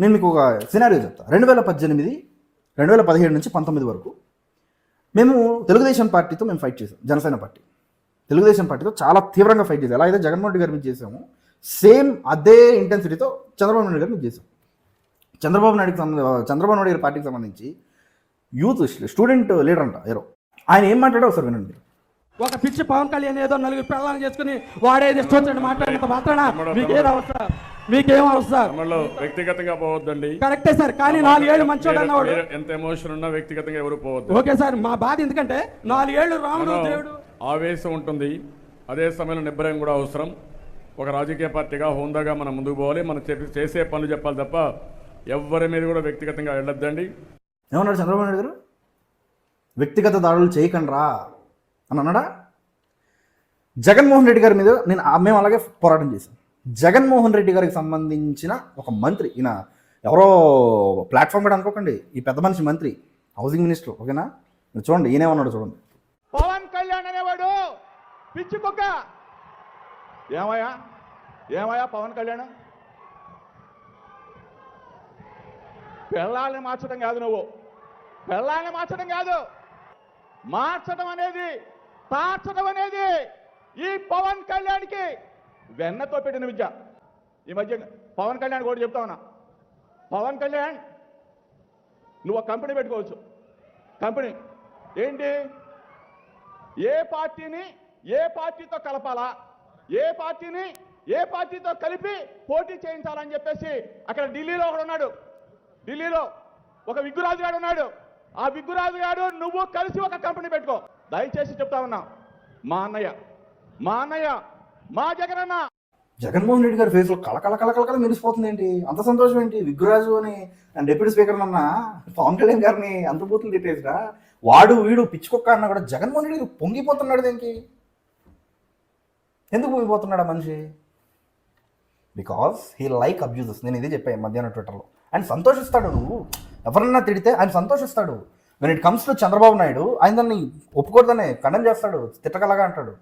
నేను మీకు ఒక సినారియో చెప్తా. 2017 నుంచి 19 వరకు మేము తెలుగుదేశం పార్టీతో మేము ఫైట్ చేసాం. జనసేన పార్టీ తెలుగుదేశం పార్టీతో చాలా తీవ్రంగా ఫైట్ చేసాం. ఎలా అయితే జగన్మోహన్ రెడ్డి గారి మీద చేసాము, సేమ్ అదే ఇంటెన్సిటీతో చంద్రబాబు నాయుడు గారి మీద చేసాం. చంద్రబాబు నాయుడు గారి పార్టీకి సంబంధించి యూత్ స్టూడెంట్ లీడర్ అంట ఎవరో, ఆయన ఏం మాట్లాడో ఒకసారి వినండి. ఒక పిచ్చి పవన్ కళ్యాణ్ ఏదో నలుగురు ప్రధానం చేసుకుని వాడేది ఇష్టం మాట్లాడినంత మాత్రాన మీకేం అవసరం వ్యక్తిగతంగా పోవద్దండి. కరెక్టే సార్, కానీ 4 ఏళ్ళు మంచోడు అన్నవాడు ఎంత ఎమోషన్ ఉన్నా వ్యక్తిగతంగా ఎవరు పోవద్దు. ఓకే సార్, మా బాధ ఎందుకంటే 4 ఏళ్ళు రాముడు దేవుడు ఆవేశం ఉంటుంది, అదే సమయంలో నిబ్బరం కూడా అవసరం. ఒక రాజకీయ పార్టీగా హోందాగా మనం ముందుకు పోవాలి, మనం చేసే పనులు చెప్పాలి తప్ప ఎవరి మీద కూడా వ్యక్తిగతంగా వెళ్ళొద్దండి. ఏమన్నాడు చంద్రబాబు నాయుడు గారు? వ్యక్తిగత దాడులు చేయకండ్రా అని అన్నాడా? జగన్మోహన్ రెడ్డి గారి మీద మేము అలాగే పోరాటం చేశాం. జగన్మోహన్ రెడ్డి గారికి సంబంధించిన ఒక మంత్రి, ఈయన ఎవరో ప్లాట్ఫామ్ కూడా అనుకోకండి, ఈ పెద్ద మనిషి మంత్రి, హౌసింగ్ మినిస్టర్, ఓకేనా? చూడండి ఈయనేమన్నాడు చూడండి. పవన్ కళ్యాణ్ అనేవాడు పిచ్చి కుక్క. ఏమయ్యా పవన్ కళ్యాణ్, పెళ్ళాలని మార్చడం కాదు, నువ్వు పెళ్ళాలని మార్చడం కాదు, మార్చడం అనేది, తార్చడం అనేది ఈ పవన్ కళ్యాణ్కి వెన్నతో పెట్టిన విద్య. ఈ మధ్య పవన్ కళ్యాణ్ కూడా చెప్తా ఉన్నా, పవన్ కళ్యాణ్ నువ్వు ఒక కంపెనీ పెట్టుకోవచ్చు. కంపెనీ ఏంటి? ఏ పార్టీని ఏ పార్టీతో కలపాలా, ఏ పార్టీని ఏ పార్టీతో కలిపి పోటీ చేయించాలని చెప్పేసి అక్కడ ఢిల్లీలో ఒకడు ఉన్నాడు, ఢిల్లీలో ఒక విగ్గురాజు గారు ఉన్నాడు. ఆ విగ్గురాజు గారు నువ్వు కలిసి ఒక కంపెనీ పెట్టుకో. దయచేసి చెప్తా ఉన్నా, మా అన్నయ్య మా జగనన్న. జగన్మోహన్ రెడ్డి గారి ఫేస్లో కళకళ మెరిసిపోతుంది ఏంటి? అంత సంతోషం ఏంటి? విగ్గురాజు అని డిప్యూటీ స్పీకర్ అన్న పవన్ కళ్యాణ్ గారిని అంత బూతులు తిట్టేసిరా, వాడు వీడు పిచ్చుకొక్క అన్న కూడా జగన్మోహన్ రెడ్డి గారు పొంగిపోతున్నాడు. దేనికి, ఎందుకు పొంగిపోతున్నాడు ఆ మనిషి? Because he like abuses. నేను ఇదే చెప్పాను మధ్యాహ్నం ట్విట్టర్లో. ఆయన సంతోషిస్తాడు, నువ్వు ఎవరన్నా తిడితే ఆయన సంతోషిస్తాడు. When it comes to Chandrababu Naidu, ఆయన దాన్ని ఒప్పుకోవద్దని కండెమ్ చేస్తాడు, తిట్టగలగా అంటాడు.